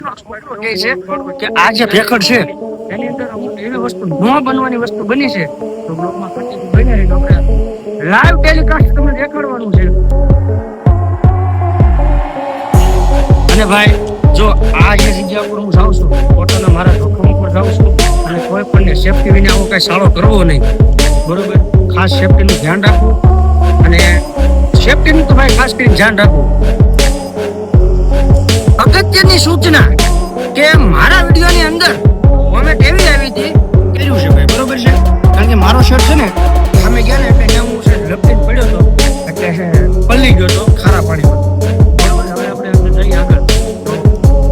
કે છે કે આ જે ભેખડ છે એની અંદર અમુક એવી વસ્તુ ન બનવાની વસ્તુ બની છે તો બ્લોગમાં કન્ટિન્યુ બની રહી આપણે લાઈવ ટેલિકાસ્ટ તમને દેખાડવાનું છે. અને ભાઈ જો આ જે જગ્યા પર હું જાઉં છું પોતાના મારા જોખમ ઉપર જાઉં છું અને કોઈ પણ સેફટી વિના આવો કઈ સાળો કરવો નહીં, બરોબર. ખાસ સેફટીનું ધ્યાન રાખવું અને સેફટીનું તો ભાઈ ખાસ કરીને ધ્યાન રાખવું. અગત્યની સૂચના કે મારા વિડીયોની અંદર કોમેન્ટ એવી આવી હતી કર્યું છે ભાઈ, બરોબર છે. કારણ કે મારો શર્ટ છે ને સામે ગયા ને એટલે હું છે લપટીને પડ્યો હતો એટલે પલ્લી ગયો હતો ખારા પાણીમાં, બરોબર. હવે આપણે જઈએ આગળ.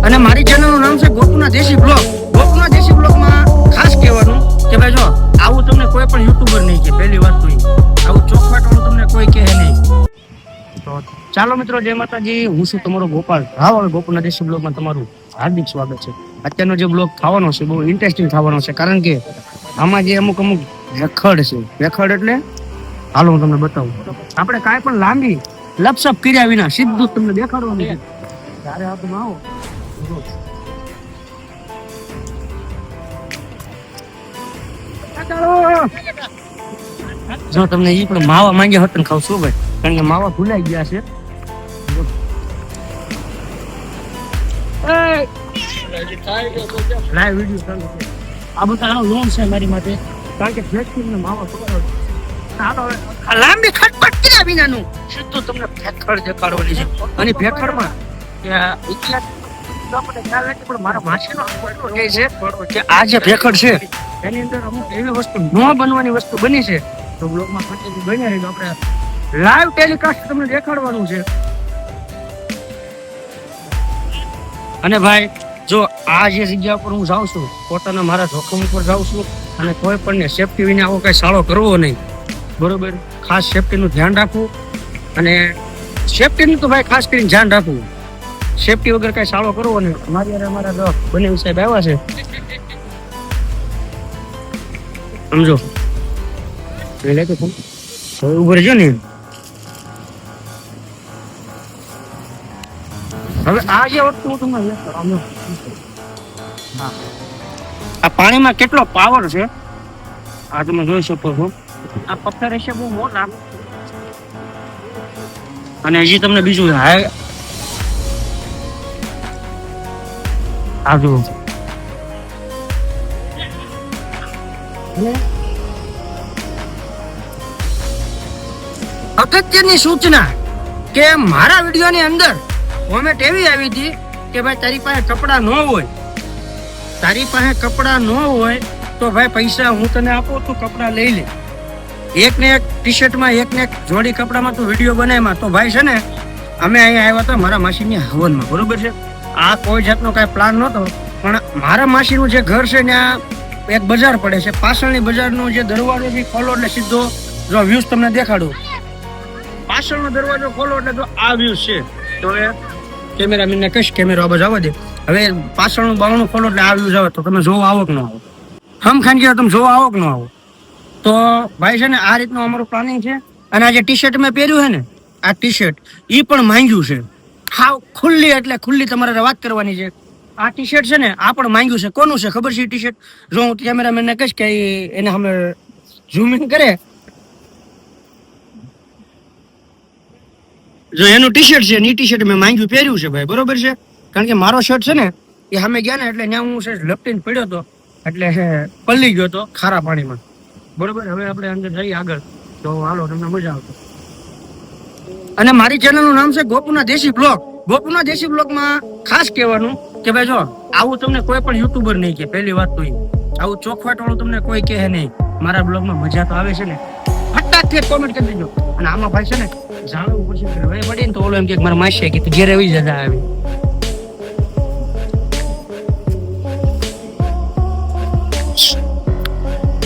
અને મારી ચેનલનું નામ છે ગોપુના દેશી બ્લોગ. ગોપુના દેશી બ્લોગમાં ખાસ કહેવાનું કે ભાઈ જો આવું તમને કોઈ પણ યુટ્યુબર નહીં કે, પહેલી વાત તો આવું ચોખવાટવાળું તમને કોઈ કહે નહીં. તો ચાલો મિત્રો, જય માતાજી. હું છું તમારો ગોપાલ રાવળ. ગોપુના દેશી બ્લોગમાં તમારું હાર્દિક સ્વાગત છે. અત્યારનો જે બ્લોગ થવાનો છે બહુ ઇન્ટરેસ્ટિંગ થવાનો છે, કારણ કે આમાં જે અમુક ભેખડ છે. ભેખડ એટલે હાલો હું તમને બતાવું. આપણે કાંઈ પણ લાંબી લપસપ કર્યા વિના સીધું તમને દેખાડવાનું છે. ત્યારે હાથમાં આવો જો તમને એ પણ માવા માંગ્યા હતા ને ખાવશું ભાઈ, કારણ કે માવા ભૂલાઈ ગયા છે. લાઈવ વિડિયો ચાલુ છે. આ બધા લોન છે મારી માટે, કારણ કે ફ્લેક્સિબલ માવા લાંબી ખટપટ કર્યા વિનાનું સીધું તમને ભેખડ દેખાડવાની છે. અને ભેખડમાં મારા માછીનો કહે છે કે આ જે ભેખડ છે એની અંદર અમુક એવી વસ્તુ ન બનવાની વસ્તુ બની છે તો બ્લોગમાં કન્ટિન્યુ બની રહી આપણે લાઈવ ટેલિકાસ્ટ તમને દેખાડવાનું છે. અને ભાઈ જો આ જે જગ્યા પર હું જાઉં છું પોતાના મારા જોખમ ઉપર જાઉં છું અને કોઈ પણ સેફટી વિના આવો કઈ સાળો કરવો નહીં, બરોબર. ખાસ સેફટીનું ધ્યાન રાખવું અને સેફટીનું તો ભાઈ ખાસ કરીને ધ્યાન રાખવું. સેફટી વગર કઈ સાળો કરવો નહીં. અમારા બને સાહેબ આવ્યા છે, સમજો ઉભો રહેજો ને. હવે આ જે વસ્તુ હું તમને આ પાણીમાં કેટલો પાવર છે આ તમે જોઈ શકો છો. આ પથ્થર હશે બહુ મોટા અને હજી તમને બીજું આ જુઓ. અગત્યની સૂચના કે મારા વિડીયોની અંદર કોમેન્ટ એવી આવી હતી કે ભાઈ તારી પાસે કપડા ન હોય, તારી પાસે કપડા ન હોય તો ભાઈ પૈસા હું તને આપું, તું કપડા લઈ લે. એક ને એક ટી શર્ટમાં એક ને એક જોડી કપડામાં તું વિડીયો બનાવ્યા તો ભાઈ છે ને અમે અહીંયા આવ્યા હતા મારા માસીની હવનમાં, બરોબર છે. આ કોઈ જાતનો કાંઈ પ્લાન નહોતો, પણ મારા માસીનું જે ઘર છે ત્યાં એક બજાર પડે છે. પાછળની બજારનો જે દરવાજો છે ખોલો એટલે સીધો જો વ્યૂઝ તમને દેખાડું. પાછળનો દરવાજો ખોલો એટલે તો આ વ્યૂઝ છે. તો એ કેમેરામેનને કહીશ કેમેરો આ બાજુ આવવા દે. હવે પાછળનું બાવણું ખોલો એટલે આ વ્યૂઝ આવે તો તમે જોવા આવો કે ન આવો, હમ ખાન ગયા તમે જોવા આવો કે ન આવો. તો ભાઈ છે ને આ રીતનું અમારું પ્લાનિંગ છે. અને આ જે ટી શર્ટ મેં પહેર્યું છે ને આ ટી શર્ટ એ પણ માંગ્યું છે. હાવ ખુલ્લી એટલે ખુલ્લી તમારે વાત કરવાની છે. આ ટી શર્ટ છે ને આ પણ માંગ્યું છે. કોનું છે ખબર છે ટી શર્ટ? જો હું કેમેરામેનને કહીશ કે એને અમે ઝૂમ ઇન કરે, જો એનું ટી શર્ટ છે એ ટી શર્ટ મેં માંગ્યું પહેર્યું છે ભાઈ, બરોબર છે. કારણ કે મારો શર્ટ છે ને એ સામે ગયા ને એટલે ત્યાં હું છે લપટીને પડ્યો હતો એટલે પલ્લી ગયો હતો ખારા પાણીમાં, બરોબર. હવે આપણે અંદર જઈએ આગળ તો હાલો તમને મજા આવશે. અને મારી ચેનલનું નામ છે ગોપુના દેશી બ્લોગ. ગોપુના દેશી બ્લોગમાં ખાસ કહેવાનું કે ભાઈ જો આવું તમને કોઈ પણ યુટ્યુબર નહીં કે, પહેલી વાત તો આવું ચોખવાટવાળું તમને કોઈ કહે નહીં. મારા બ્લોગમાં મજા તો આવે છે ને, ફટાકથી કોમેન્ટ કરી દેજો. અને આમાં ભાઈ છે ને જાણવું પડશે કે હવે પડી ને તો ઓલો એમ કે મારા માસી કે ઘેર આવી જતા આવી.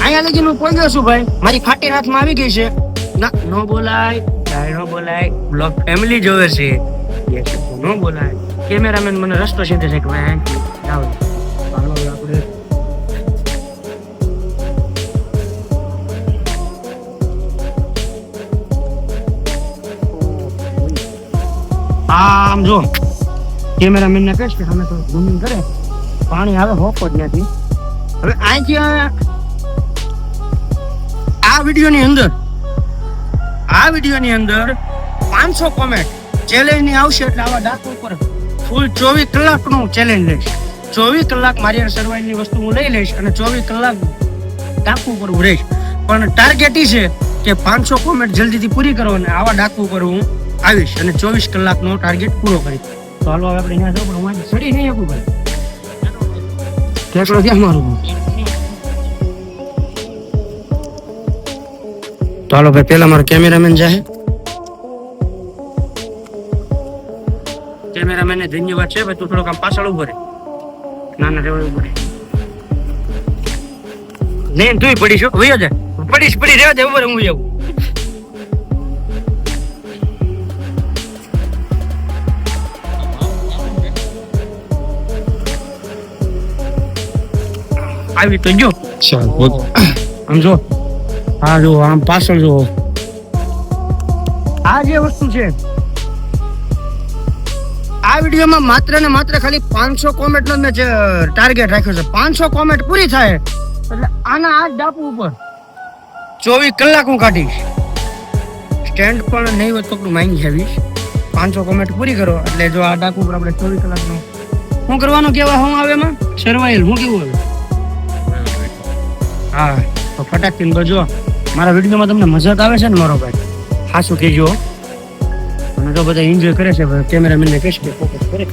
અહીંયા લગી હું પહોંચ્યો છું ભાઈ, મારી ફાટી હાથમાં આવી ગઈ છે. ના નો બોલાય, નો બોલાય, બ્લોગ ફેમિલી જોવે છે, નો બોલાય. કેમેરામેન મને રસ્તો સીધે છે કે ભાઈ જાઓ આપણે આમ જો કેમેરામેન ને કહીશ કે અમે તો ઝૂમિંગ કરે, પાણી આવે હોપ જ નથી. હવે અહીંથી આ વિડીયોની અંદર 500 કોમેન્ટ ચેલેન્જ ની આવશે એટલે આવા ડાકુ ઉપર ફૂલ 24 કલાકનું ચેલેન્જ લઈશ. 24 કલાક મારી સર્વાઈવ ની વસ્તુ હું લઈ લઈશ અને 24 કલાક ડાકુ ઉપર હું રહીશ. પણ ટાર્ગેટ ઈ છે કે 500 કોમેન્ટ જલ્દીથી પૂરી કરો અને આવા ડાકુ ઉપર હું આવીશ અને 24 કલાકનો ટાર્ગેટ પૂરો કરીશ. તો હાલો હવે આપણે અહીંયા જવું, પણ હું સડી નહીં આપું ભાઈ. ઠેકડો ક્યાં મારું? તો હાલો ભાઈ, પેલા મારો કેમેરામેન જાય. કેમેરામેન ને ધન્યવાદ છે ભાઈ, તું થોડોક આમ પાછળ ઉભો રહે. ના રેવડે ઉભો રહે. નહીં તું પડીશ, વયો જાય. પડી રહેવા દે, ઉભો રહે, હું જાઉં. આવી તો જો આમ જો, હા જો આમ પાછળ જો. આ જે વસ્તુ છે, આ વિડીયોમાં માત્ર ને માત્ર ખાલી 500 કોમેન્ટ નો મેં ટાર્ગેટ રાખ્યો છે. 500 કોમેન્ટ પૂરી થાય એટલે આના આ ડાપુ ઉપર 24 કલાક હું કાઢીશ. સ્ટેન્ડ પણ નહીં હોય તો માંગી આવીશ. 500 કોમેન્ટ પૂરી કરો એટલે જો આ ડાકુ ઉપર આપણે 24 કલાકનું શું કરવાનું, કેવા હું આવે એમાં સર્વાઈવલ હું કેવું આવે. હા તો ફટાકથી બજો. મારા વિડીયોમાં તમને મજાક આવે છે ને મારો ભાઈ, હાસું કહેજો. અને જો બધા એન્જોય કરે છે, કેમેરામેનને કહીશ કે ફોકસ કરે.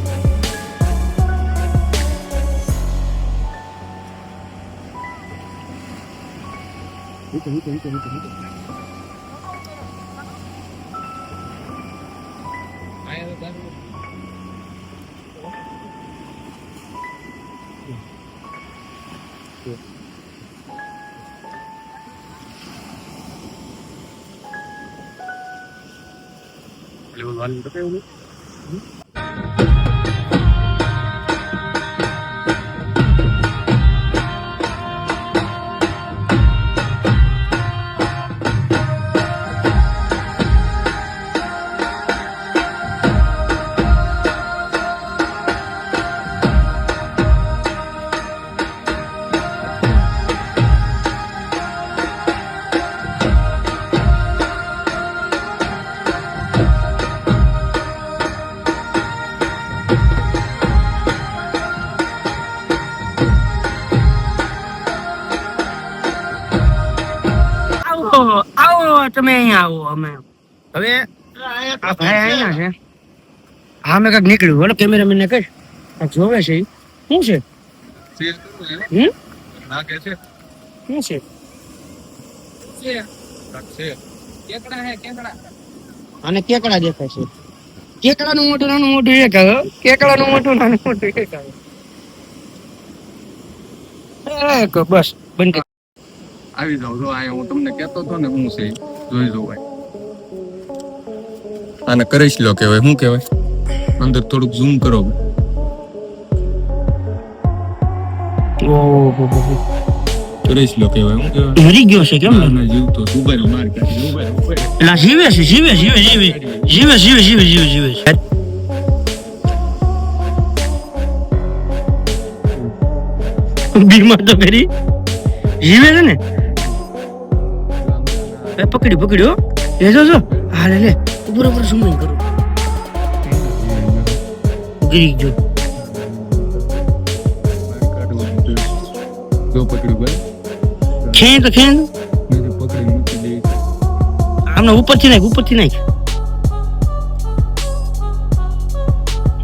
આવો તમે અહીંયા આવો. અમે હવે આ ભાઈ અહીંયા છે. હા મેં કઈક નીકળ્યું. બોલો કેમેરામેન ને કહીશ જોવે છે શું છે. શું છે અને કેકડા દેખાય છે. કેકડાનું મોટું નાનું મોટું એક આવે. કેકડાનું મોટું નાનું મોટું એક આવે. બસ બંધ આવી જાવ. જો આ હું તમને કહેતો હતો ને, હું છે જોઈ જો ભાઈ. આને કરીશ લો કહેવાય. શું કહેવાય? અંદર થોડુંક ઝૂમ કરો. કરીશ લો કહેવાય. શું કહેવાય? મરી ગયો છે કેમ? ના જીવ તો ઉભેરો માર કાઢી. ઉભેરો એલા જીવે છે, જીવે બીમાર તો કરી જીવે છે ને. પકડ્યો એ જો હા લે બરોબર સમય કરો. ગીરી જો પકડ્યું ભાઈ. ખેંચ પકડી મૂકી દે. આમને ઉપરથી નાખ.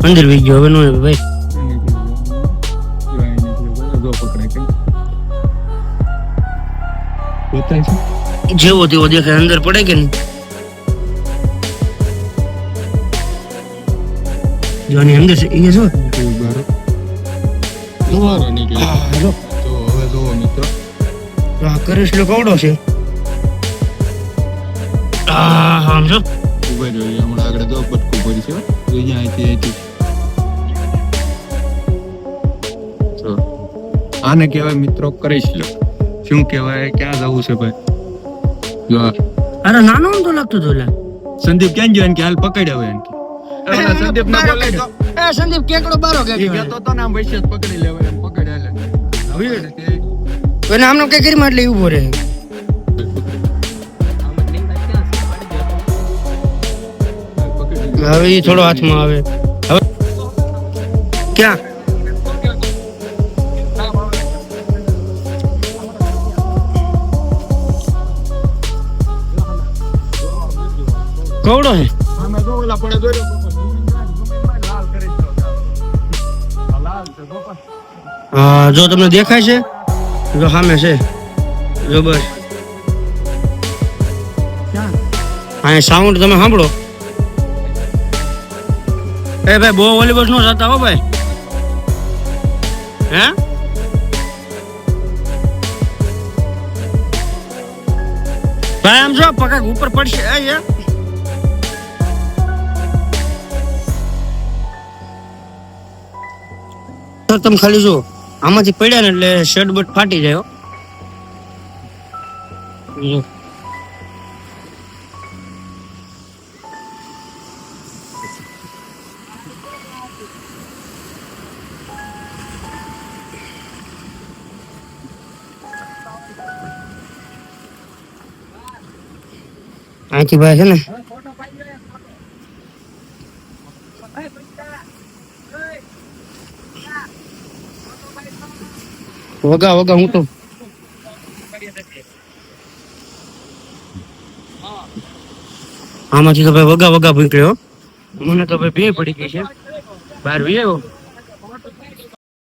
અંદર વી ગયો હવે નો ભાઈ. જેવો તેવો દેખાય, અંદર પડે કે નહીં. જો આની અંદર છે એ જો. કરીશ લો કવડો છે. સમજો ઉભા જોઈએ. હમણાં આગળ તો પટકું પડી છે. અહીંયા અહીંથી આને કહેવાય મિત્રો કરીશ લો. શું કહેવાય? ક્યાં જવું છે ભાઈ? જો અરે નાનો તો લાગતો તો. સંદીપ ક્યાં ગયો? કે હાલ પકડ્યા હોય. સંદીપ ના બોલે તો સંદીપ કેકડો બારો ઈ ગાડી કહેતો તો ને આમ વૈસે જ પકડી લેવાય એમ પકડે હાલે. હવે તે અને આમનો કઈ કરી માં એટલે ઊભો રહે હવે ઈ થોડો હાથમાં આવે હવે ક્યાં કવડો હે આમાં જો ઓલા પડે દોર્યો લાલ કરી દો. લાલ છે તો પણ. હા જો તમને દેખાય છે જો સામે છે જો બસ હા સાઉન્ડ તમે સાંભળો એ ભાઈ બહુ ઓલી બસ નો જતા હો ભાઈ હે ભાઈ આમ જો પગ ઉપર પડશે એ યાર સર તમે ખાલી જો આમાંથી પડ્યા ને એટલે શર્ટ બટ ફાટી જાય હો. જો. અહીંથી ભાઈ છે ને વગા વગા હું તો આમાંથી તો ભાઈ વગા વગા ભૂક્યો મને તો ભાઈ બે પડી ગઈ છે બહાર વી આવ્યો